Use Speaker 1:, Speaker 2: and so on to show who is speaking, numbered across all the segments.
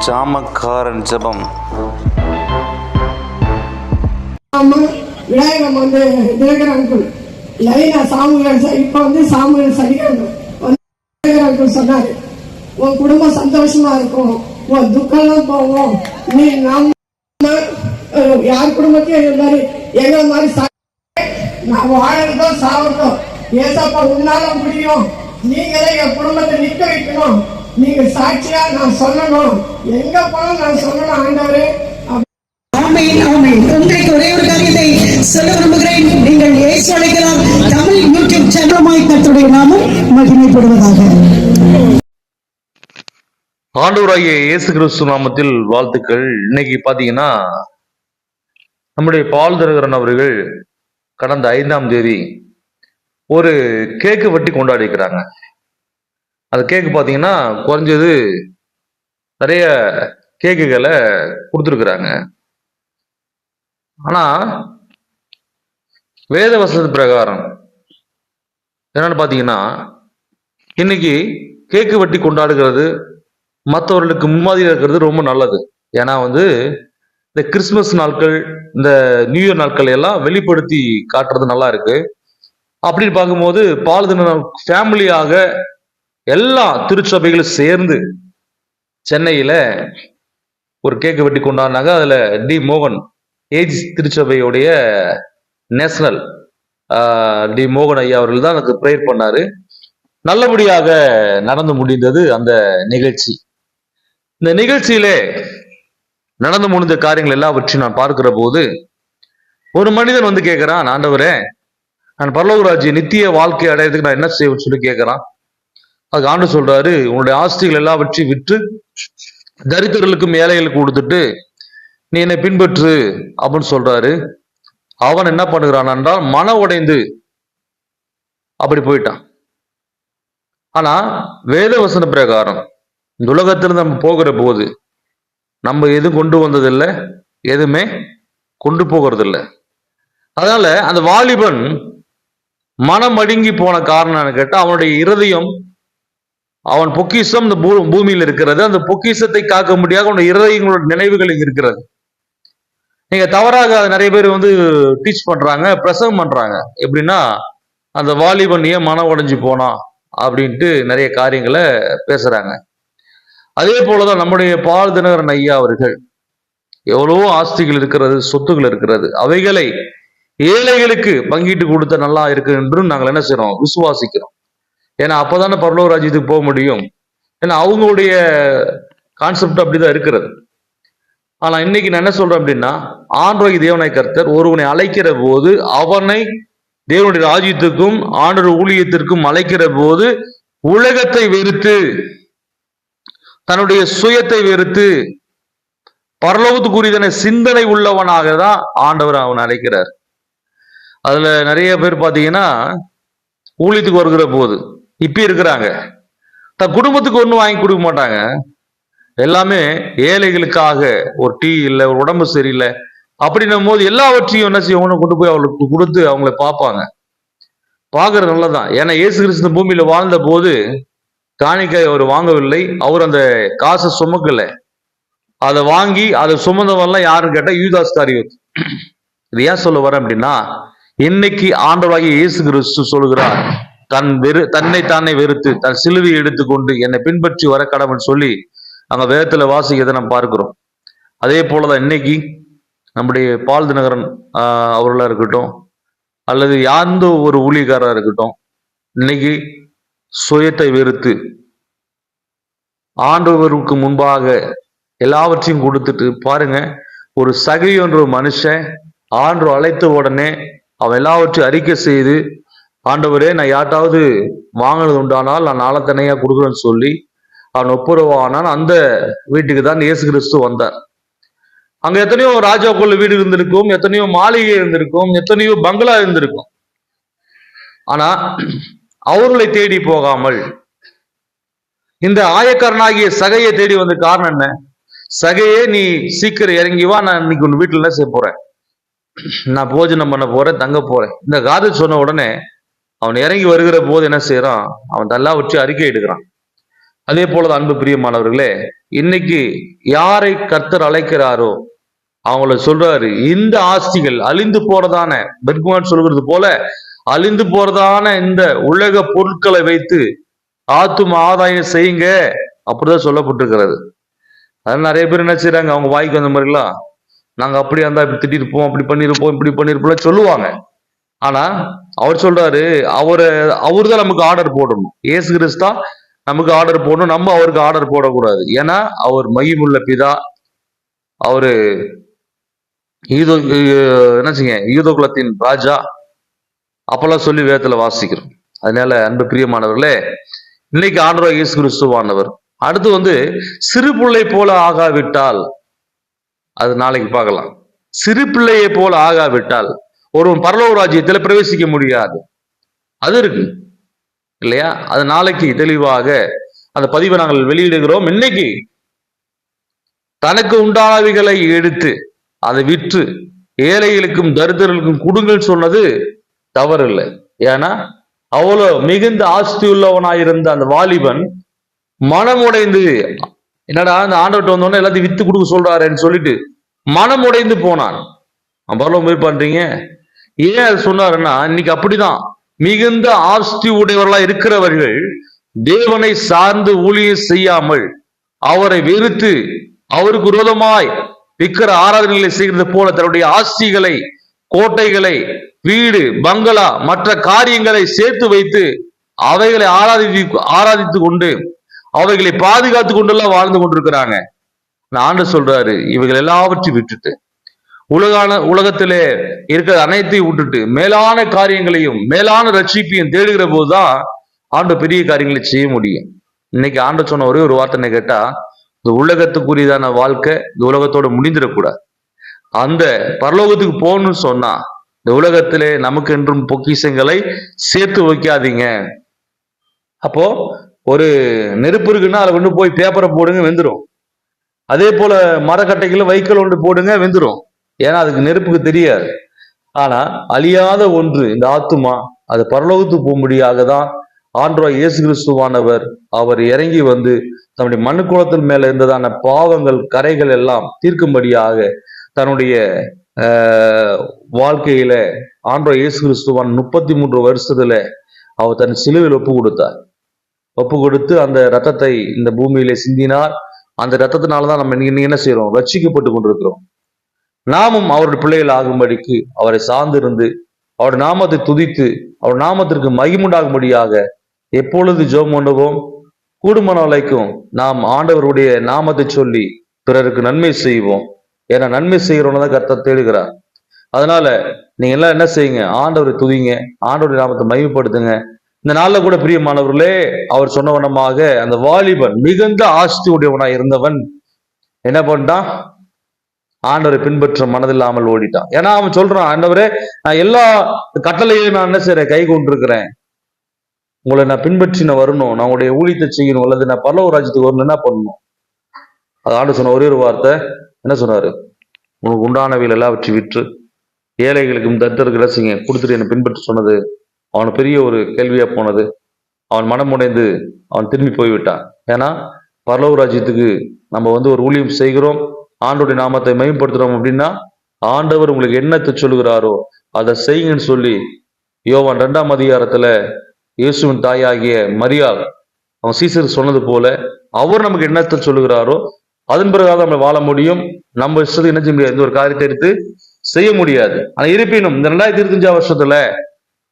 Speaker 1: ஜாமக்காரன் ஜெபம்.
Speaker 2: விநாயகம் வந்து தினகர் அங்குள் லைனா சாமுவேல் இப்ப வந்து சாமுவேல் சரிகரன் தினகர் அங்குள் சொன்னாரு, உன் குடும்பம் சந்தோஷமா இருக்கும், உன் துக்கம்லாம் போவோம், நீ நம்ம யார் குடும்பத்தையும் இது மாதிரி எங்களை மாதிரி நான் வாழறதும் சாவட்டும், ஏசப்பா உன்னால முடியும், நீங்களே என் குடும்பத்தை நிக்க வைக்கணும், நீங்க சாட்சியா நான் சொல்லணும், எங்க போனாலும் நான் சொல்லணும் ஆண்டவரே.
Speaker 3: உங்களுக்கு ஒரே ஒரு காரியத்தை சொல்ல விரும்புகிறேன். நீங்கள் இயேசு அழைக்கலாம் தமிழ் யூடியூப் சேனலுமாய் கர்த்தருடைய நாமம் மகிமைப்படுவதாக.
Speaker 4: ஆண்டவராகிய இயேசு கிறிஸ்து நாமத்தில் வாழ்த்துக்கள். இன்னைக்கு பாத்தீங்கன்னா நம்முடைய பால் தினகரன் அவர்கள் கடந்த 5ஆம் தேதி ஒரு கேக்கு வெட்டி கொண்டாடிக்கிறாங்க. அந்த கேக்கு பாத்தீங்கன்னா குறைஞ்சது நிறைய கேக்குகளை கொடுத்துருக்குறாங்க. ஆனா வேத வசனத்து பிரகாரம் என்னன்னு பாத்தீங்கன்னா இன்னைக்கு கேக்கு வெட்டி கொண்டாடுகிறது மற்றவர்களுக்கு முன்மாதிரியா இருக்கிறது ரொம்ப நல்லது. ஏன்னா வந்து இந்த கிறிஸ்துமஸ் நாட்கள், இந்த நியூ இயர் நாட்கள் எல்லாம் வெளிப்படுத்தி காட்டுறது நல்லா இருக்கு. அப்படின்னு பார்க்கும்போது பால்தின ஃபேமிலியாக எல்லா திருச்சபைகளும் சேர்ந்து சென்னையில ஒரு கேக்கு வெட்டி கொண்டாடினாங்க. அதுல டி மோகன் ஏஜ் திருச்சபையுடைய நேஷனல் டி மோகன் ஐயா அவர்கள் தான் அதுக்கு ப்ரேயர் பண்ணாரு. நல்லபடியாக நடந்து முடிந்தது அந்த நிகழ்ச்சி. இந்த நிகழ்ச்சியிலே நடந்து முடிந்த காரியங்கள் எல்லாவற்றையும் நான் பார்க்கிற போது ஒரு மனிதன் வந்து கேட்கிறான், ஆண்டவரே நான் பரலோகராஜ்ய நித்திய வாழ்க்கை அடையிறதுக்கு நான் என்ன செய்வேன்னு சொல்லி கேட்கிறான். அதுக்கு ஆண்டு சொல்றாரு, உன்னுடைய ஆஸ்திகள் எல்லாவற்றையும் விற்று தரித்திரர்களுக்கும் ஏழைகளுக்கு கொடுத்துட்டு நீ என்னை பின்பற்று அப்படின்னு சொல்றாரு. அவன் என்ன பண்ணுகிறான் என்றால் மன உடைந்து அப்படி போயிட்டான். ஆனா வேத வசன பிரகாரம் இந்த உலகத்துல நம்ம போகிற போது நம்ம எதுவும் கொண்டு வந்ததில்லை, எதுவுமே கொண்டு போகிறதில்லை. அதனால அந்த வாலிபன் மனம் அடங்கி போன காரணம் கேட்டா அவனுடைய இருதயம், அவன் பொக்கிஷம் இந்த பூமியில் இருக்கிறது. அந்த பொக்கிஷத்தை காக்க முடியாத அவனுடைய இருதயங்களோட நினைவுகள் இருக்கிறது. நீங்க தவறாக அதை நிறைய பேர் வந்து டீச் பண்றாங்க, பிரசவம் பண்றாங்க. எப்படின்னா அந்த வாலிபன் ஏன் மனம் உடைஞ்சு போனான் அப்படின்ட்டு நிறைய காரியங்களை பேசுறாங்க. அதே போலதான் நம்முடைய பால் தினகரன் ஐயா அவர்கள் எவ்வளவோ ஆஸ்திகள் இருக்கிறது, சொத்துக்கள் இருக்கிறது, அவைகளை ஏழைகளுக்கு பங்கிட்டு கொடுத்த நல்லா இருக்கு என்று நாங்கள் என்ன செய்யறோம், விசுவாசிக்கிறோம். ஏன்னா அப்பதானே பரலோக ராஜ்யத்துக்கு போக முடியும். ஏன்னா அவங்களுடைய கான்செப்ட் அப்படிதான் இருக்கிறது. ஆனா இன்னைக்கு நான் என்ன சொல்றேன் அப்படின்னா, ஆண்டவராகிய தேவனாய் கர்த்தர் ஒருவனை அழைக்கிற போது அவனை தேவனுடைய ராஜ்யத்துக்கும் ஆண்டவர் ஊழியத்திற்கும் அழைக்கிற போது உலகத்தை வெறுத்து தன்னுடைய சுயத்தை வெறுத்து பரலோகத்துக்குரியதான சிந்தனை உள்ளவனாக தான் ஆண்டவர் அவன் அழைக்கிறார். அதுல நிறைய பேர் பாத்தீங்கன்னா ஊழியத்துக்கு வருகிற போது இப்ப இருக்கிறாங்க, தன் குடும்பத்துக்கு ஒன்றும் வாங்கி கொடுக்க மாட்டாங்க. எல்லாமே ஏழைகளுக்காக, ஒரு டீ இல்லை, ஒரு உடம்பு சரியில்லை அப்படின்னும் போது எல்லாவற்றையும் என்ன செய்யணும், கொண்டு போய் அவளுக்கு கொடுத்து அவங்கள பார்ப்பாங்க. பார்க்கறது நல்லதான். ஏன்னா இயேசு கிறிஸ்து பூமியில வாழ்ந்த போது காணிக்கை அவர் வாங்கவில்லை, அவர் அந்த காசை சுமக்கல. அதை வாங்கி அதை சுமந்தவெல்லாம் யாருன்னு கேட்டா யூதாஸ் காரியோத். இது ஏன் சொல்ல வரேன் அப்படின்னா, இன்னைக்கு ஆண்டவராகிய இயேசு கிறிஸ்து சொல்கிறார், தன்னை தானே வெறுத்து தன் சிலுவையை எடுத்துக்கொண்டு என்னை பின்பற்றி வர கடவுள் சொல்லி அங்க வேதத்துல வாசிக்கிறதை நம்ம பார்க்கிறோம். அதே போலதான் இன்னைக்கு நம்முடைய பால் தினகரன் அவர்களா இருக்கட்டும், அல்லது யார்ந்த ஒரு ஊழியக்காரா இருக்கட்டும், இன்னைக்கு சுயத்தை வெறுத்து ஆண்டவருக்கு முன்பாக எல்லாவற்றையும் கொடுத்துட்டு பாருங்க, ஒரு சகை என்ற மனுஷன் ஆண்டவர் அழைத்த உடனே அவன் எல்லாவற்றையும் அறிக்கை செய்து, ஆண்டவரே நான் யார்ட்டாவது வாங்கினது உண்டானால் நான் நாளத்தனையா கொடுக்குறேன்னு சொல்லி அவன் ஒப்புரவானான். அந்த வீட்டுக்கு தான் இயேசு கிறிஸ்து வந்தார். அங்க எத்தனையோ ராஜாக்குள்ள வீடு இருந்திருக்கும், எத்தனையோ மாளிகை இருந்திருக்கும், எத்தனையோ பங்களா இருந்திருக்கும். ஆனா அவர்களை தேடி போகாமல் இந்த ஆயக்காரனாகிய சகையை தேடி வந்த காரணம் என்ன? சகையே நீ சீக்கிரம் இறங்கி வா, நான் இன்னைக்கு உன் வீட்டுல என்ன செய்ய போறேன், நான் போஜனம் பண்ண போறேன், தங்க போறேன். இந்த காது சொன்ன உடனே அவன் இறங்கி வருகிற போது என்ன செய்யறான், அவன் எல்லாவற்றையும் அறிக்கை எடுக்கிறான். அதே போலதான் அன்பு பிரியமானவர்களே, இன்னைக்கு யாரை கர்த்தர் அழைக்கிறாரோ அவங்கள சொல்றாரு, இந்த ஆஸ்திகள் அழிந்து போறதான, பெர்குமான் சொல்கிறது போல அழிந்து போறதான இந்த உலக பொருட்களை வைத்து ஆத்தும ஆதாயம் செய்யுங்க, அப்படிதான் சொல்லப்பட்டிருக்கிறது. அதனால நிறைய பேர் என்ன செய்யறாங்க, அவங்க வாய்க்கு வந்த மாதிரிலாம் நாங்க அப்படி இருந்தா இப்படி திட்டிருப்போம், அப்படி பண்ணிருப்போம், இப்படி பண்ணிருப்போம் சொல்லுவாங்க. ஆனா அவர் சொல்றாரு, அவரு தான் நமக்கு ஆர்டர் போடணும். இயேசு கிறிஸ்தா நமக்கு ஆர்டர் போடணும், நம்ம அவருக்கு ஆர்டர் போடக்கூடாது. ஏன்னா அவர் மகிமுள்ள பிதா, அவரு என்னச்சுங்க யூத குலத்தின் ராஜா, அப்பெல்லாம் சொல்லி வேதத்துல வாசிக்கிறோம். அதனால அன்பு பிரியமானவர்களே, இன்னைக்கு ஆண்டவர் இயேசு கிறிஸ்துவானவர். அடுத்து சிறு பிள்ளை போல ஆகாவிட்டால், அது நாளைக்கு பார்க்கலாம். சிறு பிள்ளையை போல ஆகாவிட்டால் ஒருவன் பரலோக ராஜ்யத்தில் பிரவேசிக்க முடியாது. அது இருக்கு இல்லையா? அது நாளைக்கு தெளிவாக அந்த பதிவை நாங்கள் வெளியிடுகிறோம். இன்னைக்கு தனக்கு உண்டானவைகளை எடுத்து அதை விற்று ஏழைகளுக்கும் தரித்திரர்களுக்கும் கொடுங்கள் சொன்னது தவறு இல்லை. ஏன்னா அவ்வளவு மிகுந்த ஆஸ்தி உள்ளவனாயிருந்த அந்த வாலிபன் மனமுடைந்து, என்னடா அந்த ஆண்டவர்கிட்ட வந்தோடனே எல்லாத்தையும் வித்து கொடுக்க சொல்றாருன்னு சொல்லிட்டு மனமுடைந்து போனான். பரலோகம் போய் பண்றீங்க. ஏன் அது சொன்னாருன்னா, இன்னைக்கு அப்படிதான் மிகுந்த ஆஸ்தி உடையவர்களா இருக்கிறவர்கள் தேவனை சார்ந்து ஊழியம் செய்யாமல் அவரை வெறுத்து அவருக்கு விரோதமாய் விக்கிர ஆராதனைகளை செய்கிறது போல தன்னுடைய ஆஸ்திகளை, கோட்டைகளை, வீடு, பங்களா, மற்ற காரியங்களை சேர்த்து வைத்து அவைகளை ஆராதித்து கொண்டு அவைகளை பாதுகாத்து கொண்டெல்லாம் வாழ்ந்து கொண்டிருக்கிறாங்க. ஆண்டவர் சொல்றாரு, இவைகள் எல்லாவற்றையும் விட்டுட்டு உலகத்திலே இருக்கிற அனைத்தையும் விட்டுட்டு மேலான காரியங்களையும் மேலான ரட்சிப்பையும் தேடுகிற போதுதான் ஆண்டவர் பெரிய காரியங்களை செய்ய முடியும். இன்னைக்கு ஆண்டவர் சொன்ன ஒரே ஒரு வார்த்தை கேட்டா, இந்த உலகத்துக்குரியதான வாழ்க்கை இந்த உலகத்தோட முடிந்துடக்கூடாது. அந்த பரலோகத்துக்கு போகணும்னு சொன்னா இந்த உலகத்திலே நமக்கு என்றும் பொக்கிஷங்களை சேர்த்து வைக்காதீங்க. அப்போ ஒரு நெருப்பு இருக்குன்னா அதை கொண்டு போய் பேப்பரை போடுங்க, வெந்துடும். அதே போல மரக்கட்டைகளை வைக்கல் ஒன்று போடுங்க, வெந்துடும். ஏன்னா அதுக்கு நெருப்புக்கு தெரியாது. ஆனா அழியாத ஒன்று இந்த ஆத்துமா, அது பரலோகத்துக்கு போகும்படியாக தான் ஆண்டவர் இயேசு கிறிஸ்துவானவர் அவர் இறங்கி தன்னுடைய மனுக்குலத்தின் மேல இருந்ததான பாவங்கள் கரைகள் எல்லாம் தீர்க்கும்படியாக தன்னுடைய வாழ்க்கையில ஆண்டவர் இயேசு கிறிஸ்துவான் 33 வருஷத்துல அவர் தன் சிலுவையில் ஒப்பு கொடுத்தார். ஒப்பு கொடுத்து அந்த ரத்தத்தை இந்த பூமியிலே சிந்தினார். அந்த ரத்தத்தினாலதான் நம்ம இன்னைக்கு என்ன செய்யறோம், ரட்சிக்கப்பட்டு கொண்டிருக்கிறோம். நாமும் அவருடைய பிள்ளைகள் ஆகும்படிக்கு அவரை சார்ந்திருந்து அவருடைய நாமத்தை துதித்து அவர் நாமத்திற்கு மகிமுண்டாகும்படியாக எப்பொழுது ஜெபம் பண்ணுவோம். கூடுமான வரைக்கும் நாம் ஆண்டவருடைய நாமத்தை சொல்லி பிறருக்கு நன்மை செய்வோம். ஏன்னா நன்மை செய்கிறவன தான் கர்த்தர் தேடுகிறார். அதனால நீங்க எல்லாம் என்ன செய்யுங்க, ஆண்டவரை துதிங்க, ஆண்டவருடைய நாமத்தை மகிமைப்படுத்துங்க. இந்த நாள்ல கூட பிரியமானவர்களே, அவர் சொன்ன வண்ணமாக அந்த வாலிபன் மிகுந்த ஆஸ்தி உடையவனாய் இருந்தவன் என்ன பண்ணிட்டான், ஆண்டவரை பின்பற்ற மனதில்லாமல் ஓடிட்டான். ஏன்னா அவன் சொல்றான், ஆண்டவரே நான் எல்லா கட்டளையும் நான் என்ன செய்யறேன், கை கொண்டிருக்கிறேன், உங்களை நான் பின்பற்றி நான் வரணும், நான் உங்களுடைய ஊழியத்தை செய்யணும், அல்லது நான் பரலோக ராஜ்யத்துக்கு வரணும், என்ன பண்ணணும்? அது ஆண்டு சொன்ன ஒரே ஒரு வார்த்தை என்ன சொன்னாரு, உனக்கு உண்டானவையில் எல்லாவற்றை விற்று ஏழைகளுக்கும் தரித்திரருக்கு ரசிங்க கொடுத்துட்டு என்னை பின்பற்றி சொன்னது அவன் பெரிய ஒரு கேள்வியா போனது. அவன் மனமுடைந்து அவன் திரும்பி போய்விட்டான். ஏன்னா பரலோக ராஜ்யத்துக்கு நம்ம ஒரு ஊழியம் செய்கிறோம், ஆண்டோடைய நாமத்தை மேம்படுத்துறோம் அப்படின்னா ஆண்டவர் உங்களுக்கு என்னத்தை சொல்லுகிறாரோ அதை செய்யுங்கன்னு சொல்லி யோவான் 2ஆம் அதிகாரத்துல இயேசுவின் தாயாகிய மரியாள் அவன் சீசர் சொன்னது போல அவர் நமக்கு என்னத்தை சொல்லுகிறாரோ அதன் பிறகு நம்ம வாழ முடியும். நம்ம இஷ்டத்துக்கு என்ன செய்ய முடியாது, எந்த ஒரு காரியத்தை எடுத்து செய்ய முடியாது. ஆனா இருப்பினும் இந்த 2025 வருஷத்துல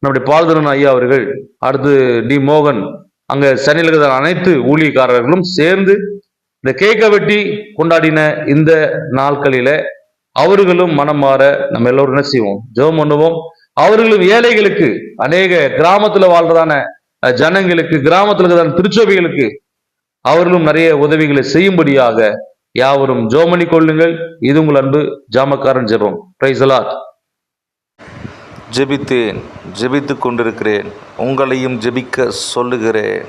Speaker 4: நம்முடைய பால்தரன் ஐயா அவர்கள், அடுத்து டி மோகன், அங்க சென்னையில் இருக்கிற அனைத்து ஊழியக்காரர்களும் சேர்ந்து இந்த கேக்க வெட்டி கொண்டாடின இந்த நாட்களில அவர்களும் மனம் மாற நம்ம எல்லோரும் என்ன செய்வோம், ஜெபம் பண்ணுவோம். அவர்களும் ஏழைகளுக்கு, அநேக கிராமத்துல வாழ்றதான ஜனங்களுக்கு, கிராமத்துல இருக்கிற திருச்சபைகளுக்கு அவர்களும் நிறைய உதவிகளை செய்யும்படியாக யாவரும் ஜெபம் பண்ணி கொள்ளுங்கள். இது உங்கள் அன்பு ஜாமக்காரன் ஜெபம். Praise the Lord.
Speaker 1: ஜெபித்தேன், ஜெபித்துக் கொண்டிருக்கிறேன், உங்களையும் ஜெபிக்க சொல்லுகிறேன்.